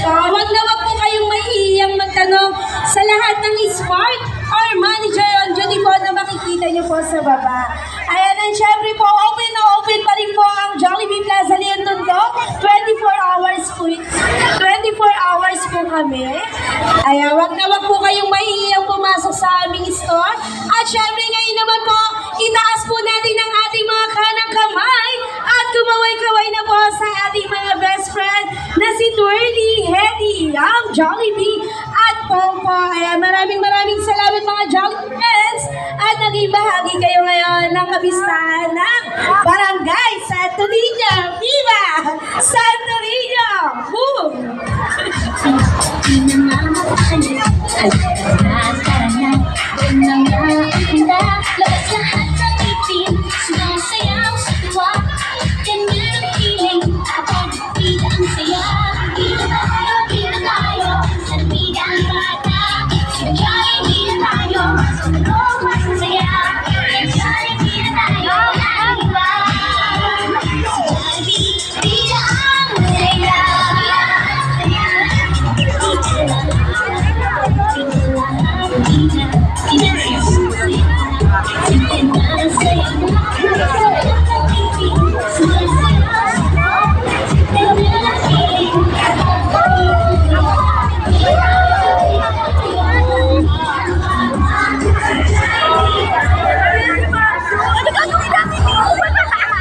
Huwag na wag po kayong mahihiyang magtanong sa lahat ng smart or manager on duty po na makikita niyo po sa baba. Ayan, and syempre po, open na open pa rin po ang Jollibee Plaza Leon Tondo. 24 hours po. 24 hours po kami. Ayan, wag na wag po kayong mahihiyang pumasok sa aming store. At syempre ngayon naman po, itaas po natin ang ating mga kanang kamay at kumaway-kaway na po sa ating mga best friend na si Twirly, Hedy, ang Jollibee at Pongpo. Ayan, maraming salamat mga Jollibee friends at naging bahagi kayo ngayon ng kabistahan ng Barangay Santo Niño. Viva Santo Niño! Boom!